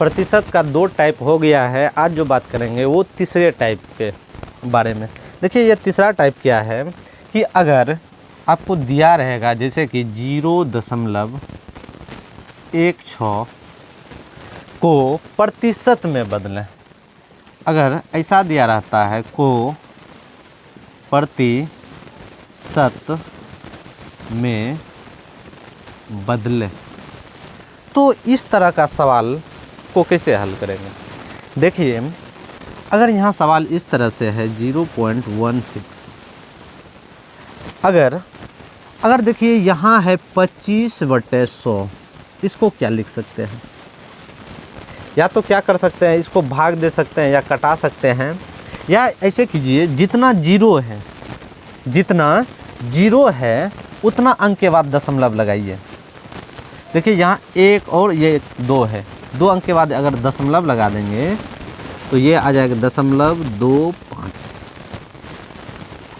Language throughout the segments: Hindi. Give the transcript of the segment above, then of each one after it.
प्रतिशत का 2 टाइप हो गया है। आज जो बात करेंगे वो तीसरे टाइप के बारे में। देखिए ये तीसरा टाइप क्या है कि अगर आपको दिया रहेगा जैसे कि 0.16 को प्रतिशत में बदलें, अगर ऐसा दिया रहता है को प्रतिशत में बदले, तो इस तरह का सवाल को कैसे हल करेंगे। देखिए अगर यहाँ सवाल इस तरह से है 0.16, अगर देखिए यहाँ है 25/100, इसको क्या लिख सकते हैं, या तो क्या कर सकते हैं, इसको भाग दे सकते हैं या कटा सकते हैं, या ऐसे कीजिए जितना जीरो है उतना अंक के बाद दशमलव लगाइए। देखिए यहाँ 1 और ये 2 है, 2 अंक के बाद अगर दशमलव लगा देंगे तो ये आ जाएगा 0.25,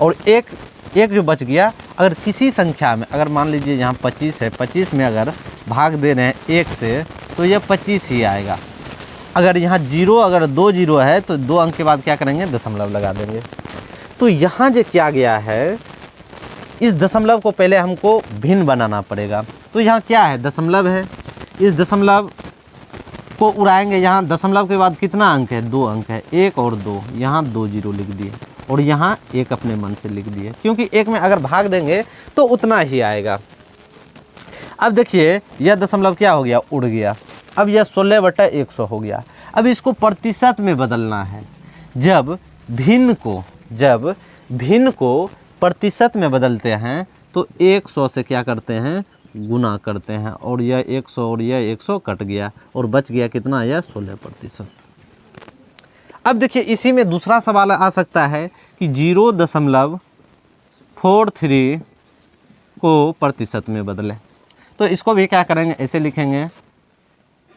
और एक जो बच गया, अगर किसी संख्या में, अगर मान लीजिए यहाँ 25 है, 25 में अगर भाग दे रहे हैं 1 से तो ये 25 ही आएगा। अगर यहाँ 0, अगर 2 जीरो है तो 2 अंक के बाद क्या करेंगे, दशमलव लगा देंगे। तो यहाँ जो किया गया है, इस दशमलव को पहले हमको भिन्न बनाना पड़ेगा। तो यहाँ क्या है, दशमलव है, इस दशमलव को उड़ाएंगे। यहाँ दशमलव के बाद कितना अंक है, 2 अंक है, 1 और 2, यहाँ 2 जीरो लिख दिए और यहाँ 1 अपने मन से लिख दिए, क्योंकि 1 में अगर भाग देंगे तो उतना ही आएगा। अब देखिए यह दशमलव क्या हो गया, उड़ गया। अब यह 16/100 हो गया। अब इसको प्रतिशत में बदलना है। जब भिन्न को प्रतिशत में बदलते हैं तो 100 से क्या करते हैं, गुना करते हैं, और यह 100 और यह 100 कट गया और बच गया कितना, यह 16%। अब देखिए इसी में दूसरा सवाल आ सकता है कि 0.43 को प्रतिशत में बदलें। तो इसको भी क्या करेंगे, ऐसे लिखेंगे,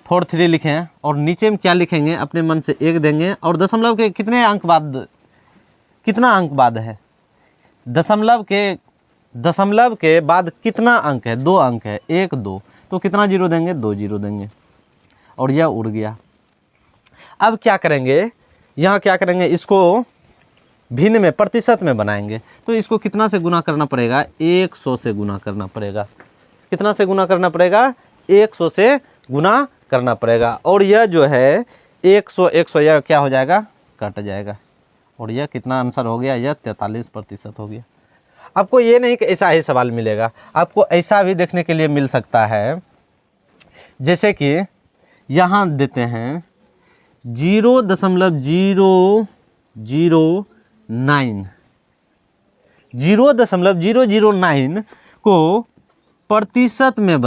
43 लिखें और नीचे में क्या लिखेंगे, अपने मन से 1 देंगे, और दशमलव के कितने अंक बाद, कितना अंक बाद है, दशमलव के बाद कितना अंक है, 2 अंक है, 1 2, तो कितना जीरो देंगे, 2 जीरो देंगे, और यह उड़ गया। अब क्या करेंगे, यहाँ क्या करेंगे, इसको भिन्न में प्रतिशत में बनाएंगे। तो इसको कितना से गुना करना पड़ेगा, 100 से गुना करना पड़ेगा। कितना से गुना करना पड़ेगा, 100 से गुना करना पड़ेगा, और यह जो है 100 यह क्या हो जाएगा, कट जाएगा, और यह कितना आंसर हो गया, यह 43% हो गया। आपको ये नहीं कि ऐसा ही सवाल मिलेगा, आपको ऐसा भी देखने के लिए मिल सकता है, जैसे कि यहाँ देते हैं 0.009 को प्रतिशत में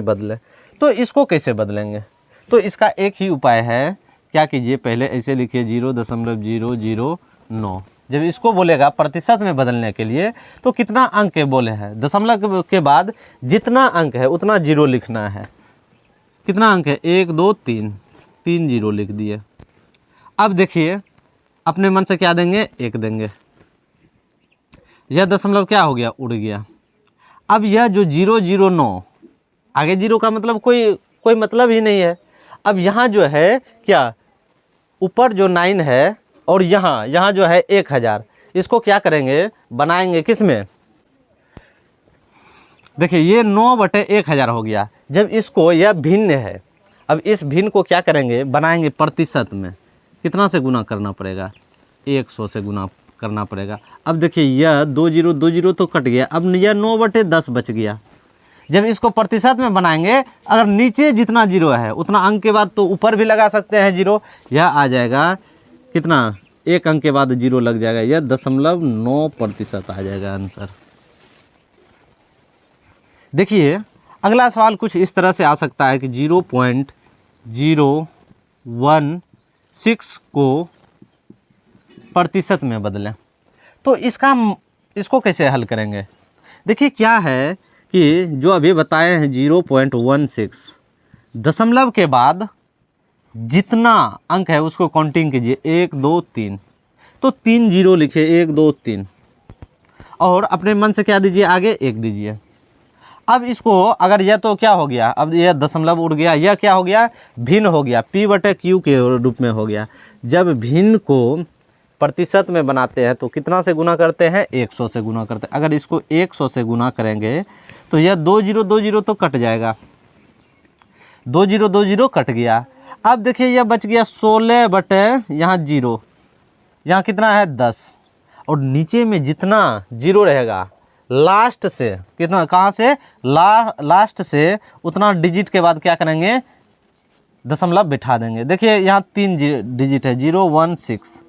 बदलें, तो इसको कैसे बदलेंगे। तो इसका एक ही उपाय है, क्या कीजिए, पहले ऐसे लिखिए 0.009। जब इसको बोलेगा प्रतिशत में बदलने के लिए तो कितना अंक के बोले हैं, दशमलव के बाद जितना अंक है उतना जीरो लिखना है। कितना अंक है, 1 2 3 जीरो लिख दिए। अब देखिए अपने मन से क्या देंगे, 1 देंगे, यह दशमलव क्या हो गया, उड़ गया। अब यह जो 009, आगे जीरो का मतलब कोई मतलब ही नहीं है। अब यहाँ जो है क्या, ऊपर जो 9 है और यहाँ जो है 1000, इसको क्या करेंगे, बनाएंगे किस में, देखिए ये 9/1000 हो गया। जब इसको, यह भिन्न है, अब इस भिन्न को क्या करेंगे, बनाएंगे प्रतिशत में। कितना से गुना करना पड़ेगा, 100 से गुना करना पड़ेगा। अब देखिए यह 2 जीरो तो कट गया, अब यह 9/10 बच गया। जब इसको प्रतिशत में बनाएंगे, अगर नीचे जितना जीरो है उतना अंक के बाद तो ऊपर भी लगा सकते हैं जीरो, यह आ जाएगा कितना, 1 अंक के बाद जीरो लग जाएगा, यह 0.9% आ जाएगा आंसर। देखिए अगला सवाल कुछ इस तरह से आ सकता है कि 0.016 को प्रतिशत में बदलें। तो इसको कैसे हल करेंगे। देखिए क्या है कि जो अभी बताए हैं 0.16, दशमलव के बाद जितना अंक है उसको काउंटिंग कीजिए, 1 2 3, तो 3 जीरो लिखिए, 1 2 3, और अपने मन से क्या दीजिए, आगे 1 दीजिए। अब इसको अगर यह तो क्या हो गया, अब यह दशमलव उड़ गया, यह क्या हो गया, भिन्न हो गया, p/q के रूप में हो गया। जब भिन्न को प्रतिशत में बनाते हैं तो कितना से गुना करते हैं, 100 से गुना करते हैं। अगर इसको 100 से गुना करेंगे तो यह 2020 तो कट जाएगा, 2020 कट गया। अब देखिए यह बच गया 16 बटे यहाँ 0, यहाँ कितना है 10, और नीचे में जितना जीरो रहेगा लास्ट से कितना, कहाँ से लास्ट से उतना डिजिट के बाद क्या करेंगे, दशमलव बिठा देंगे। देखिए यहाँ 3 डिजिट है, 0 1 6,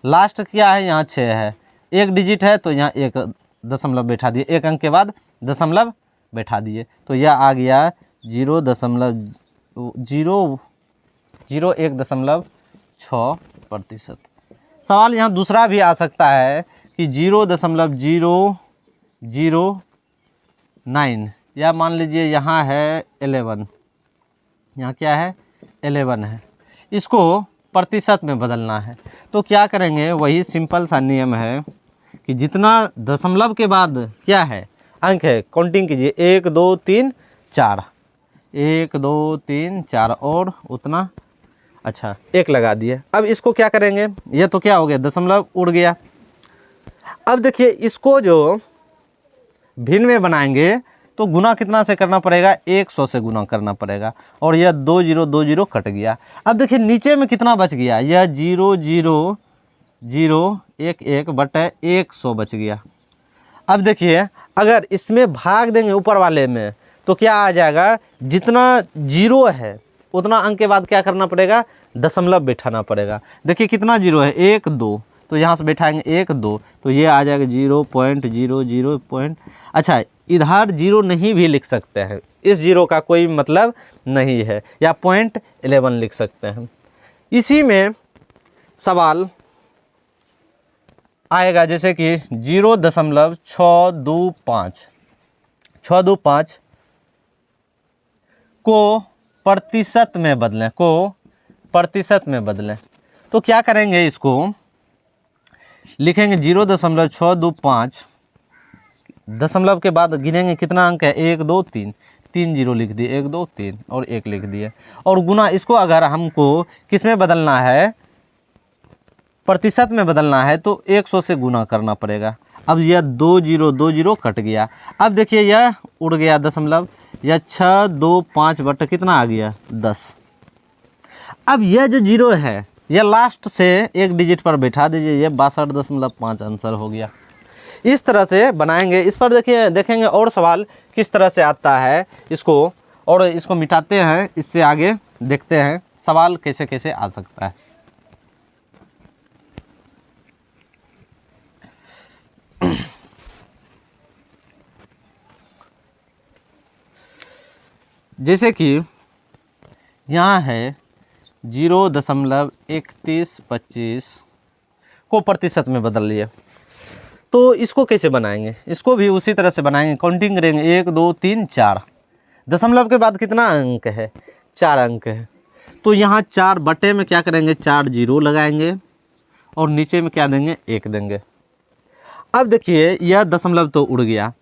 लास्ट क्या है यहाँ 6 है, एक डिजिट है तो यहाँ एक दशमलव बैठा दिए, एक अंक के बाद दशमलव बैठा दिए, तो यह आ गया 0.01.6%। सवाल यहाँ दूसरा भी आ सकता है कि 0.009, या मान लीजिए यहाँ है 11, यहाँ क्या है 11 है, इसको प्रतिशत में बदलना है। तो क्या करेंगे, वही सिंपल सा नियम है कि जितना दशमलव के बाद क्या है अंक है, काउंटिंग कीजिए, 1 2 3 4, 1 2 3 4 और उतना, अच्छा 1 लगा दिए। अब इसको क्या करेंगे, ये तो क्या हो गया, दशमलव उड़ गया। अब देखिए इसको जो भिन्न में बनाएंगे तो गुना कितना से करना पड़ेगा, 100 से गुना करना पड़ेगा, और यह 2020 कट गया। अब देखिए नीचे में कितना बच गया, यह 0.00011 बटे 100 बच गया। अब देखिए अगर इसमें भाग देंगे ऊपर वाले में तो क्या आ जाएगा, जितना जीरो है उतना अंक के बाद क्या करना पड़ेगा, दशमलव बैठाना पड़ेगा। देखिए कितना जीरो है, 1 2, तो यहाँ से बैठाएंगे 1 2, तो ये आ जाएगा 0.00 अच्छा इधर 0 नहीं भी लिख सकते हैं, इस 0 का कोई मतलब नहीं है, या 0.11 लिख सकते हैं। इसी में सवाल आएगा जैसे कि 0.625 को प्रतिशत में बदलें, तो क्या करेंगे, इसको लिखेंगे 0.625, दशमलव के बाद गिनेंगे कितना अंक है, 1 2 3, 3 जीरो लिख दिए, 1 2 3 और 1 लिख दिए, और गुना इसको अगर हमको किस में बदलना है, प्रतिशत में बदलना है तो 100 से गुना करना पड़ेगा। अब यह 2020 कट गया। अब देखिए यह उड़ गया दशमलव, यह 625 बटे कितना आ गया, 10। अब यह जो जीरो है यह लास्ट से एक डिजिट पर बैठा दीजिए, यह 62.5 आंसर हो गया। इस तरह से बनाएंगे। इस पर देखिए देखेंगे और सवाल किस तरह से आता है इसको, और इसको मिटाते हैं, इससे आगे देखते हैं सवाल कैसे कैसे आ सकता है। जैसे कि यहाँ है 0.3125 को प्रतिशत में बदल लिए, तो इसको कैसे बनाएंगे, इसको भी उसी तरह से बनाएंगे, काउंटिंग करेंगे 1 2 3 4, दशमलव के बाद कितना अंक है, 4 अंक है, तो यहाँ 4 बटे में क्या करेंगे, 4 जीरो लगाएंगे और नीचे में क्या देंगे, 1 देंगे। अब देखिए यह दशमलव तो उड़ गया,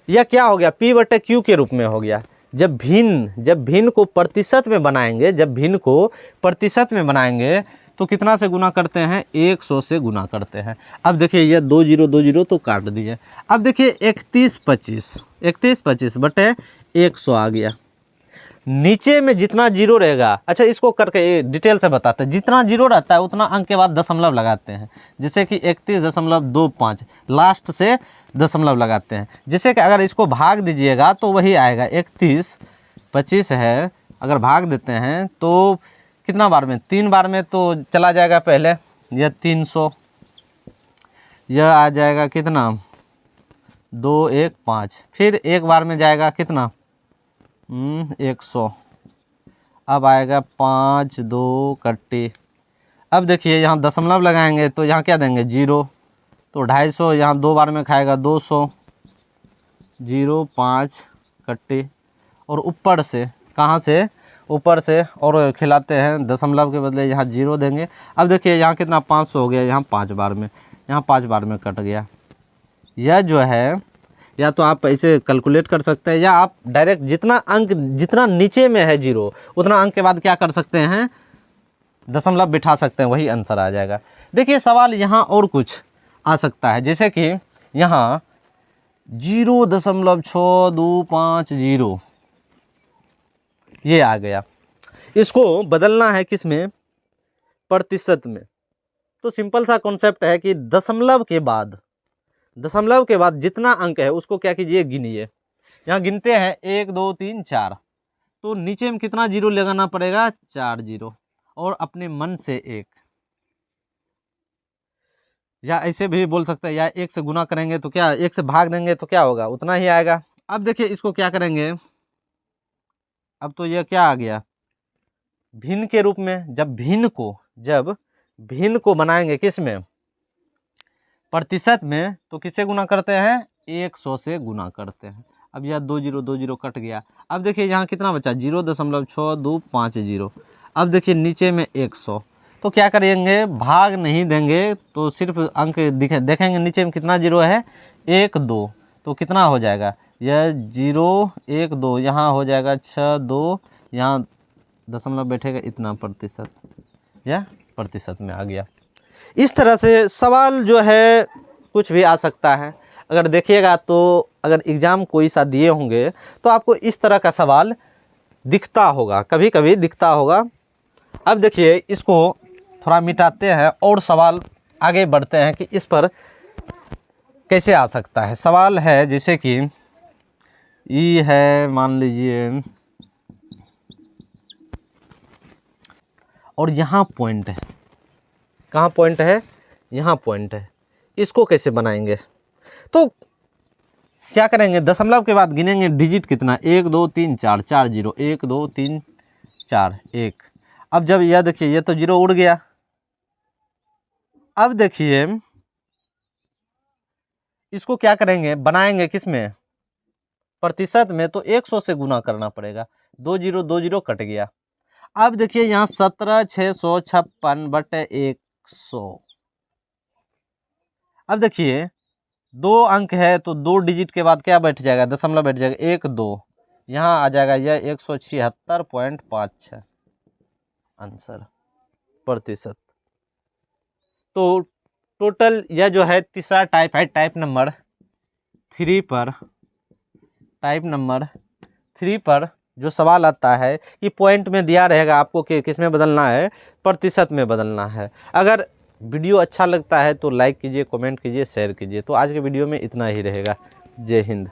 यह क्या हो गया, p/q के रूप में हो गया। जब भिन्न को प्रतिशत में बनाएंगे तो कितना से गुना करते हैं, 100 से गुना करते हैं। अब देखिए यह 2020 तो काट दिए। अब देखिए 3125 बटे 100 आ गया। नीचे में जितना जीरो रहेगा, अच्छा इसको करके डिटेल से बताते हैं, जितना जीरो रहता है उतना अंक के बाद दशमलव लगाते हैं। जैसे कि 31.25 लास्ट से दशमलव लगाते हैं। जैसे कि अगर इसको भाग दीजिएगा तो वही आएगा, 3125 है, अगर भाग देते हैं तो कितना बार में, 3 बार में तो चला जाएगा, पहले यह 300, यह आ जाएगा कितना 2 1 5, फिर एक बार में जाएगा कितना 100, अब आएगा 5 2 कट्टी। अब देखिए यहाँ दशमलव लगाएंगे तो यहाँ क्या देंगे, 0, तो 250, यहाँ 2 बार में खाएगा 200, 0 5 कट्टी, और ऊपर से कहाँ से, ऊपर से और खिलाते हैं, दशमलव के बदले यहाँ 0 देंगे। अब देखिए यहाँ कितना 500 हो गया, यहाँ 5 बार में, यहाँ 5 बार में कट गया। यह जो है या तो आप ऐसे कैलकुलेट कर सकते हैं, या आप डायरेक्ट जितना नीचे में है जीरो उतना अंक के बाद क्या कर सकते हैं, दशमलव बिठा सकते हैं, वही आंसर आ जाएगा। देखिए सवाल यहाँ और कुछ आ सकता है, जैसे कि यहाँ 0.6250 ये आ गया, इसको बदलना है किस में, प्रतिशत में। तो सिंपल सा कॉन्सेप्ट है कि दशमलव के बाद जितना अंक है उसको क्या कीजिए, गिनिए। यहाँ गिनते हैं 1 2 3 4, तो नीचे में कितना जीरो लगाना पड़ेगा, 4 जीरो, और अपने मन से 1, या ऐसे भी बोल सकते हैं, या 1 से गुना करेंगे तो क्या, 1 से भाग देंगे तो क्या होगा, उतना ही आएगा। अब देखिए इसको क्या करेंगे, अब तो यह क्या आ गया, भिन्न के रूप में। जब भिन्न को बनाएंगे किस में, प्रतिशत में, तो किससे गुना करते हैं, 100 से गुना करते हैं। अब यह 2 जीरो कट गया। अब देखिए यहाँ कितना बचा, 0.6250। अब देखिए नीचे में 100, तो क्या करेंगे, भाग नहीं देंगे, तो सिर्फ अंक देखेंगे नीचे में कितना जीरो है, 1 2, तो कितना हो जाएगा, यह 0 1 2, यहाँ हो जाएगा 6 2, यहाँ दशमलव बैठेगा इतना प्रतिशत, या प्रतिशत में आ गया। इस तरह से सवाल जो है कुछ भी आ सकता है। अगर देखिएगा तो अगर एग्ज़ाम कोई सा दिए होंगे तो आपको इस तरह का सवाल दिखता होगा, कभी कभी दिखता होगा। अब देखिए इसको थोड़ा मिटाते हैं और सवाल आगे बढ़ते हैं कि इस पर कैसे आ सकता है। सवाल है जैसे कि ई है, मान लीजिए, और यहाँ पॉइंट है, कहाँ पॉइंट है, यहाँ पॉइंट है, इसको कैसे बनाएंगे, तो क्या करेंगे, दशमलव के बाद गिनेंगे डिजिट कितना, 1 2 3 4, 4 जीरो, 1 2 3 4 1। अब जब यह देखिए ये तो जीरो उड़ गया। अब देखिए इसको क्या करेंगे, बनाएंगे किस में, प्रतिशत में, तो 100 से गुना करना पड़ेगा, 2 जीरो कट गया। अब देखिए यहाँ 17,656/100। अब देखिए 2 अंक है तो 2 डिजिट के बाद क्या बैठ जाएगा, दशमलव बैठ जाएगा, 1 2, यहाँ आ जाएगा यह 176.56 आंसर प्रतिशत। तो टोटल यह जो है तीसरा टाइप है, टाइप नंबर 3 पर जो सवाल आता है कि पॉइंट में दिया रहेगा आपको कि किस में बदलना है, प्रतिशत में बदलना है। अगर वीडियो अच्छा लगता है तो लाइक कीजिए, कमेंट कीजिए, शेयर कीजिए। तो आज के वीडियो में इतना ही रहेगा। जय हिंद।